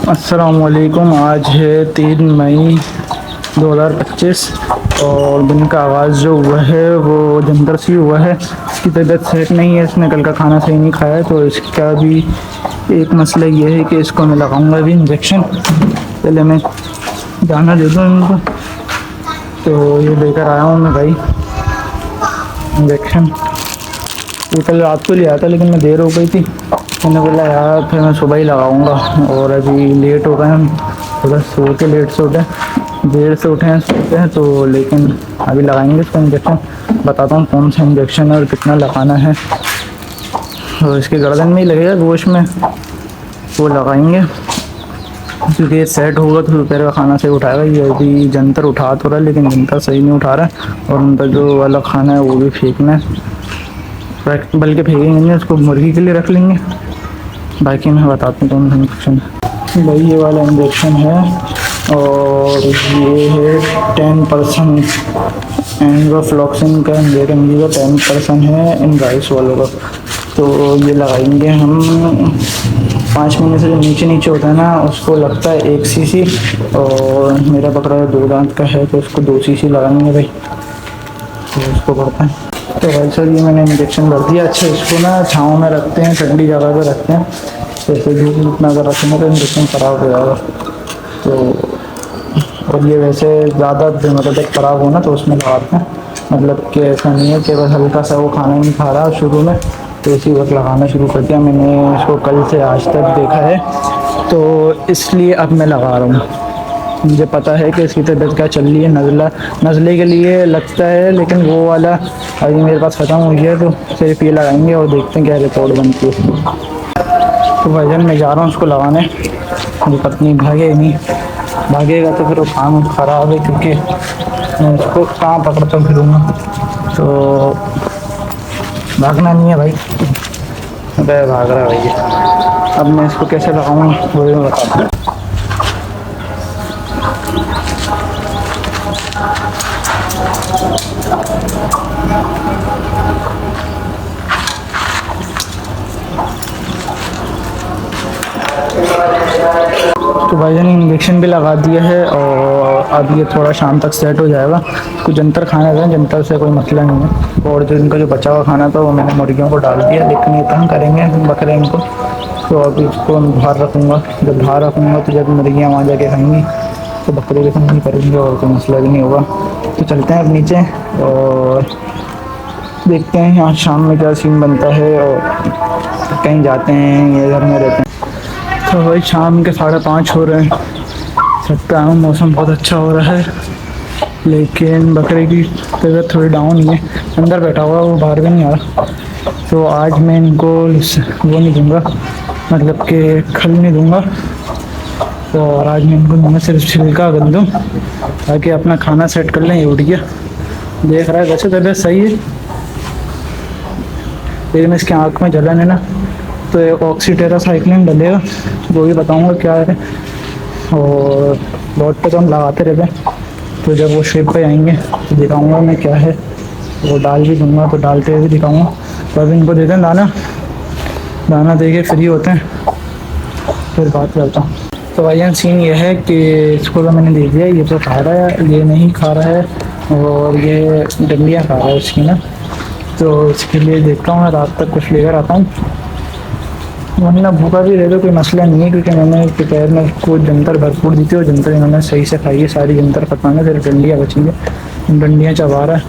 अस्सलामुअलैकुम। आज है 3 मई 2025 और दिन का आगाज़ जो हुआ है वो जंतर से हुआ है। इसकी तबीयत सेट नहीं है, इसने कल का खाना सही नहीं खाया, तो इसका भी एक मसला ये है कि इसको मैं लगाऊंगा अभी इंजेक्शन। पहले मैं जाना दे दूँ इनको। तो ये लेकर आया हूँ मैं भाई इंजेक्शन। ये कल रात को ले आया था लेकिन मैं देर हो गई थी, मैंने बोला यार फिर मैं सुबह ही लगाऊंगा। और अभी लेट हो गए हम, थोड़ा सो के लेट से उठे, देर से उठे हैं सोते हैं, तो लेकिन अभी लगाएंगे इसका इंजेक्शन। बताता हूँ कौन सा इंजेक्शन है और कितना लगाना है। और इसके गर्दन में ही लगेगा, गोश्त में वो लगाएंगे, क्योंकि ये सेट होगा तो दोपहर का खाना सही उठाएगा। ये अभी जंतर उठा तो रहा है लेकिन जंतर सही नहीं उठा रहा है, और उनका जो वाला खाना है वो भी फेंकना है, बल्कि फेंकेंगे नहीं, उसको मुर्गी के लिए रख लेंगे। बाकी मैं बताता हूँ कौन सा इंजेक्शन है। भाई ये वाला इंजेक्शन है और ये है 10% एंड्रोफ्लॉक्सिन का इंजेक्शन, ये 10% है इन राइस वालों का। तो ये लगाएंगे हम 5 महीने से जो नीचे नीचे होता है ना उसको लगता है 1 सीसी, और मेरा पकड़ा है 2 दांत का है तो उसको 2 सीसी लगाएंगे भाई। तो उसको करते हैं। तो भाई सर ये मैंने इंजेक्शन भर दिया। अच्छा इसको ना छाँव में रखते हैं, ठंडी जगह पे रखते हैं, जैसे धूप इतना अगर रखेंगे तो इंजेक्शन ख़राब हो जाएगा। तो और ये वैसे ज़्यादा दिनों तक ख़राब होना तो उसमें लगाते हैं, मतलब कि ऐसा नहीं है कि बस हल्का सा वो खाना नहीं खा रहा शुरू में तो इसी वक्त लगाना शुरू कर दिया। मैंने इसको कल से आज तक देखा है तो इसलिए अब मैं लगा रहा हूँ। मुझे पता है कि इसकी तबीयत क्या चल रही है, नज़ले के लिए लगता है, लेकिन वो वाला अभी मेरे पास ख़त्म हो गया तो सिर्फ ये लगाएंगे और देखते हैं क्या रिपोर्ट बनती है। तो भाईजान मैं जा रहा हूँ उसको लगाने, मुझे पत्नी भागेगा तो फिर वो काम ख़राब है, क्योंकि मैं उसको कहाँ पकड़ता फिरूँगा। तो भागना नहीं है भाई, भाग रहा है भाई। अब मैं इसको कैसे लगाऊँगा वो मैं बताता हूँ। तो भाईजान इंजेक्शन भी लगा दिया है और अब ये थोड़ा शाम तक सेट हो जाएगा। कुछ जंतर खाना था, जंतर से कोई मसला नहीं है, और जो इनका जो बचा हुआ खाना था वो मैंने मुर्गियों को डाल दिया, लेकिन ये तंग करेंगे बकरे इनको, तो अभी इसको बाहर रखूँगा। जब बाहर रखूँगा तो जब मुर्गियाँ वहाँ जाके खाएंगी तो बकरे भी तंग नहीं करेंगे और कोई मसला भी नहीं होगा। तो चलते हैं अब नीचे और देखते हैं यहाँ शाम में क्या सीन बनता है, और कहीं जाते हैं या घर में रहते हैं। तो भाई शाम के 5:30 हो रहे हैं, छत पे आया, मौसम बहुत अच्छा हो रहा है, लेकिन बकरे की तबीयत थोड़ी डाउन ही है, अंदर बैठा हुआ वो बाहर भी नहीं आ रहा। तो आज मैं इनको वो नहीं दूँगा, मतलब कि खल नहीं दूँगा, और आज मैं इनको दूँगा सिर्फ छिलका गंदम, ताकि अपना खाना सेट कर लें। ये उठ गया, देख रहा है, वैसे तबीयत सही है लेकिन इसके आँख में जलन है ना, तो एक ऑक्सीटेरासाइक्लिन डलेगा, वो भी बताऊंगा क्या है। और बहुत पे तो हम लगाते रहते हैं, तो जब वो शेप पे आएंगे तो दिखाऊंगा मैं क्या है, वो डाल भी दूंगा तो डालते हुए भी दिखाऊंगा। तो अभी इनको देते हैं दाना दे के फ्री होते हैं, फिर बात करता हूँ। तो भाई सीन ये है कि इसको तो मैंने दे दिया, ये तो खा रहा है, ये नहीं खा रहा है, और ये डंडियाँ खा रहा है उसकी ना, तो इसके लिए देखता हूँ मैं रात तक कुछ लेकर आता हूँ, वरना भूखा भी रहे तो कोई मसला नहीं है, क्योंकि मैंने दोपहर में उसको जंतर भरपूर दी थी और जंतर इन्होंने सही से खाई है, सारी जंतर खत्म है, फिर डंडियाँ बची हैं, डंडियाँ चबा रहा है,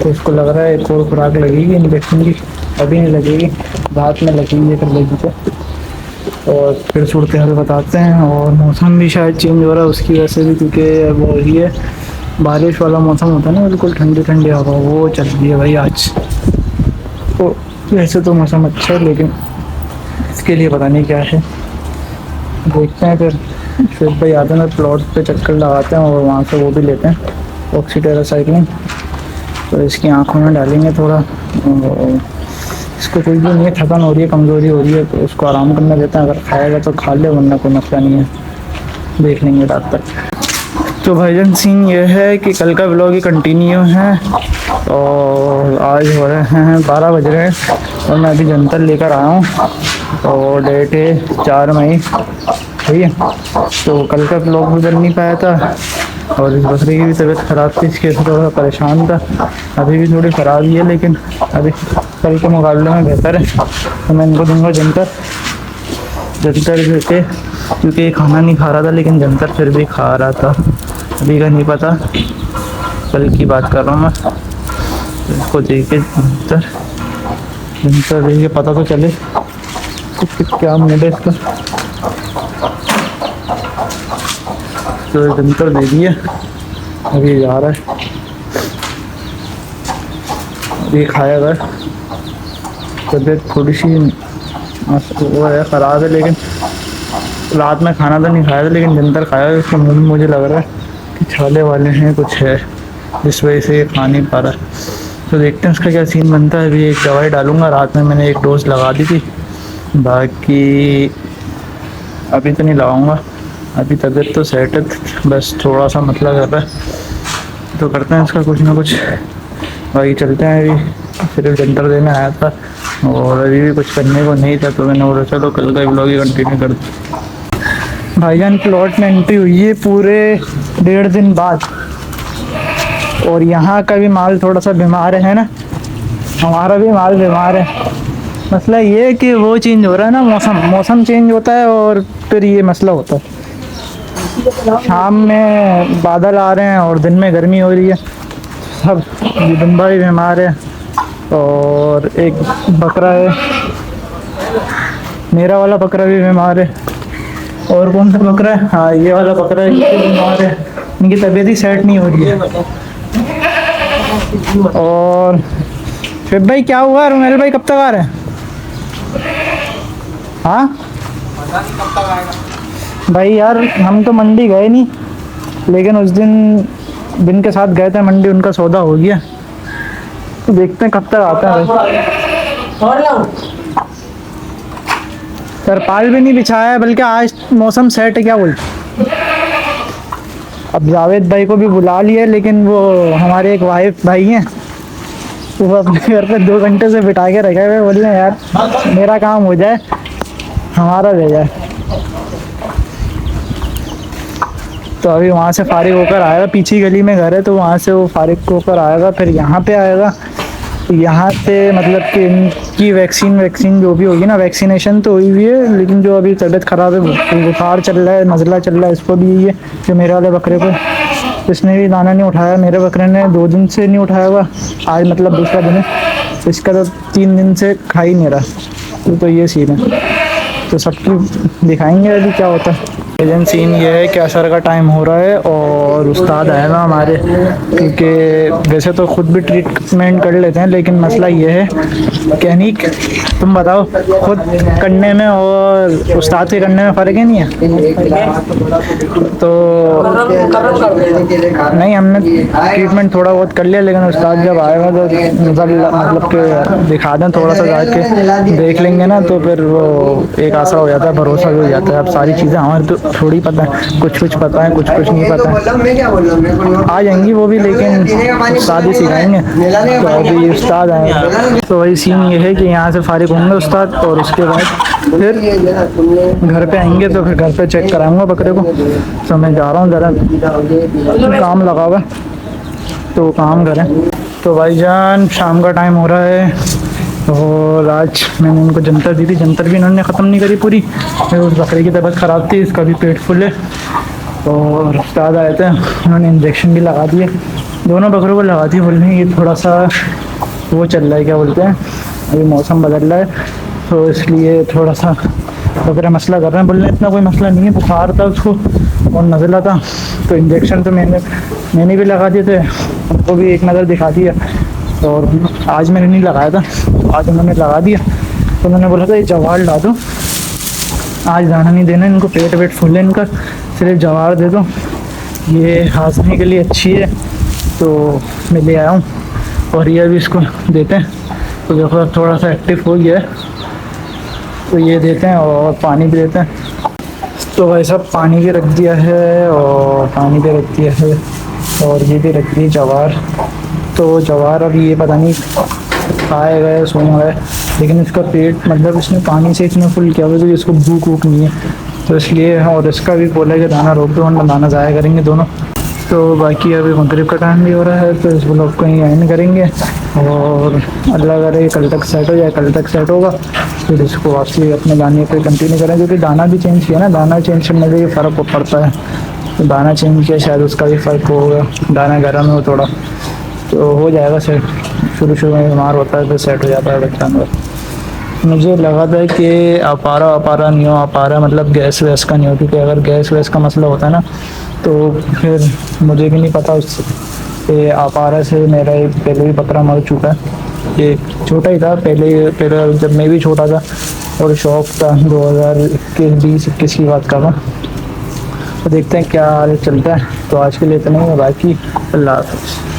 तो उसको लग रहा है एक और खुराक लगेगी इंजेक्शन की, अभी नहीं लगेगी, रात में लगेगी फिर लगी तो, और फिर सूरत हाल बताते हैं। और मौसम भी शायद चेंज हो रहा है उसकी वजह से भी, क्योंकि वो ही है बारिश वाला मौसम होता है ना, बिल्कुल ठंडी ठंडी हवा, वो चल रही है भाई आज। तो वैसे तो मौसम अच्छा है लेकिन इसके लिए पता नहीं क्या है, देखते हैं। फिर भाई आते हैं प्लॉट पे चक्कर लगाते हैं और वहाँ से वो भी लेते हैं ऑक्सीटेरासाइक्लिन, तो इसकी आँखों में डालेंगे थोड़ा। इसको कोई भी नहीं है, थकान हो रही है, कमज़ोरी हो रही है, तो उसको आराम करने देते हैं, अगर खाएगा तो खा ले, वरना कोई मसला नहीं है, देख लेंगे रात तक। तो भाईजान सीन ये है कि कल का व्लॉग ही कंटिन्यू है, और आज हो रहे हैं 12 बज रहे हैं और मैं अभी जंतर लेकर आया हूँ, और डेट है 4 मई सही है। तो कल का ब्लॉग भी बन नहीं पाया था और इस बकरी की भी तबीयत ख़राब थी, इसके से थोड़ा परेशान था। अभी भी थोड़ी ख़राब ही है लेकिन अभी कल के मुकाबले में बेहतर है। तो मैं इनको दूँगा जंतर देके, क्योंकि ये खाना नहीं खा रहा था लेकिन जंतर फिर भी खा रहा था। अभी का नहीं पता, कल की बात कर रहा हूँ मैं। तो इसको दे के जंतर दे के पता तो चले क्या मूड है इसका। तो जंतर दे दिया, अभी जा रहा है, अभी खाएगा। तबीयत थोड़ी सी वो है ख़राब है, लेकिन रात में खाना तो नहीं खाया था लेकिन जंतर खाया। उसके मुँह में मुझे लग रहा है कि छाले वाले हैं, कुछ है जिस वजह से ये खा नहीं पा रहा है। तो देखते हैं उसका क्या सीन बनता है। अभी एक दवाई डालूंगा, रात में मैंने एक डोज लगा दी थी, बाकी अभी तो नहीं लगाऊंगा। अभी तबीयत तो सेट है, बस थोड़ा सा मतलब कर रहा है। तो करते हैं इसका कुछ ना कुछ, बाकी चलते हैं। अभी सिर्फ जंतर देने आया था और अभी भी कुछ करने को नहीं था, तो मैंने बोला चलो कल का ब्लॉग ही कंटिन्यू कर दो। भाईजान प्लॉट में एंट्री हुई है पूरे 1.5 दिन बाद, और यहाँ का भी माल थोड़ा सा बीमार है ना, हमारा भी माल बीमार है। मसला ये है कि वो चेंज हो रहा है ना, मौसम चेंज होता है और फिर ये मसला होता है। शाम में बादल आ रहे हैं और दिन में गर्मी हो रही है। सब दुम्बा भी बीमार है और एक बकरा है, मेरा वाला बकरा भी बीमार है। और कौन सा बकरा है, हाँ ये वाला बकरा है, ये बीमार है। इनकी तबीयत ही सेट नहीं हो रही है। और फिर भाई क्या हुआ, रुमेल भाई कब तक आ रहे हैं? हाँ भाई यार हम तो मंडी गए नहीं, लेकिन उस दिन बिन के साथ गए थे मंडी, उनका सौदा हो गया। तो देखते हैं कब तक आता है भाई। तरपाल भी नहीं बिछाया है, बल्कि आज मौसम सेट है, क्या बोलते। अब जावेद भाई को भी बुला लिया, लेकिन वो हमारे एक वाइफ भाई हैं, वो अपने घर पे 2 घंटे से बिठा के रखे हुए, बोलिए यार मेरा काम हो जाए, हमारा रह जाए। तो अभी वहाँ से फारिग होकर आएगा, पीछे गली में घर है, तो वहाँ से वो फारिग होकर आएगा, फिर यहाँ पे आएगा। यहाँ पे मतलब कि इनकी वैक्सीन जो भी होगी ना, वैक्सीनेशन तो हुई हुई है, लेकिन जो अभी तबीयत ख़राब है, बुखार चल रहा है, नज़ला चल रहा है, इसको भी यही है जो मेरे वाले बकरे को, इसने भी दाना नहीं उठाया। मेरे बकरे ने 2 दिन से नहीं उठाया हुआ, आज मतलब दूसरा दिन है, इसका तो 3 दिन से खा ही नहीं रहा। तो ये सीन है, तो सबकी दिखाएंगे अभी क्या होता है। लेकिन सीन ये है कि असर का टाइम हो रहा है और उस्ताद आए ना हमारे, क्योंकि वैसे तो खुद भी ट्रीटमेंट कर लेते हैं, लेकिन मसला ये है कहनी, तुम बताओ खुद करने में और उस्ताद के करने में फ़र्क ही नहीं है। तो नहीं, हमने ट्रीटमेंट थोड़ा बहुत कर लिया, लेकिन उस्ताद जब आएगा तो मतलब कि दिखा दें थोड़ा सा, जाके देख लेंगे ना, तो फिर वो एक आशा हो जाता है, भरोसा भी हो जाता है। अब सारी चीज़ें हमारे तो थोड़ी पता है, कुछ पता है, कुछ नहीं पता है। आ जाएंगी वो भी, लेकिन उस्ताद ही सिखाएंगे। तो अभी उस्ताद आए, तो वही सीन ये है कि यहाँ से फारिग होंगे उस्ताद, और उसके बाद फिर घर पे आएंगे, तो फिर घर पे चेक कराऊंगा बकरे को। तो मैं जा रहा हूँ, ज़रा काम लगा हुआ, तो काम करें। तो भाईजान शाम का टाइम हो रहा है और आज मैंने इनको जंतर दी थी, जंतर भी इन्होंने ख़त्म नहीं करी पूरी। उस बकरे की तबीयत ख़राब थी, इसका भी पेट फुल है। और उस्ताद आए थे, उन्होंने इंजेक्शन भी लगा दिए, दोनों बकरों को लगा दी। बोल रहे हैं ये थोड़ा सा वो चल रहा है, क्या बोलते हैं, अभी मौसम बदल रहा है, तो इसलिए थोड़ा सा बकरा मसला कर रहे हैं। बोल रहे इतना कोई मसला नहीं है, बुखार था उसको और नज़ला था, तो इंजेक्शन तो मैंने भी लगा दिए थे, उनको भी एक नज़र दिखा दिया। और आज मैंने नहीं लगाया था, तो आज उन्होंने लगा दिया। तो उन्होंने बोला था ये जवार ला दो, आज दाना नहीं देना इनको, पेट फुल है इनका, सिर्फ जवार दे दो, ये हाजमे के लिए अच्छी है। तो मैं ले आया हूँ और ये अभी इसको देते हैं। तो देखो थोड़ा सा एक्टिव हो गया है, तो ये देते हैं और पानी भी देते हैं। तो भाई साहब पानी भी रख दिया है और ये भी रख दी जवार। तो जवार अभी ये पता नहीं खाएगा या सोएगा, लेकिन इसका पेट मतलब इसने पानी से इतना फुल किया हुआ है कि इसको भूख नहीं है, तो इसलिए, और इसका भी बोला कि दाना रोक दो वरना दाना ज़ाया करेंगे दोनों। तो बाकी अभी मगरिब का टाइम भी हो रहा है, तो इस ब्लॉग को यहीं एंड करेंगे, और अल्लाह करे कल तक सेट हो जाए। कल तक सेट होगा फिर इसको वापसी अपने गाने पे कंटिन्यू करें, क्योंकि दाना भी चेंज किया ना, दाना चेंज करने से फ़र्क पड़ता है। तो दाना चेंज किया, शायद उसका भी फ़र्क होगा, दाना गर्म हो थोड़ा तो हो जाएगा सेट। शुरू शुरू में बीमार होता है, फिर सेट हो जाता है बच्चा। मुझे लगा था कि अपारा नहीं हो, अपारा मतलब गैस वैस का नहीं हो, क्योंकि अगर गैस वैस का मसला होता है ना तो फिर मुझे भी नहीं पता उससे। अपारा से मेरा एक पहले भी बकरा मर चुका है, ये छोटा ही था पहले जब मैं भी छोटा था, और शौक था 2021 की बात कर रहा हूँ। तो देखते हैं क्या हाल चलता है। तो आज के लिए इतना ही है, बाकी अल्लाह हाफ़िज़।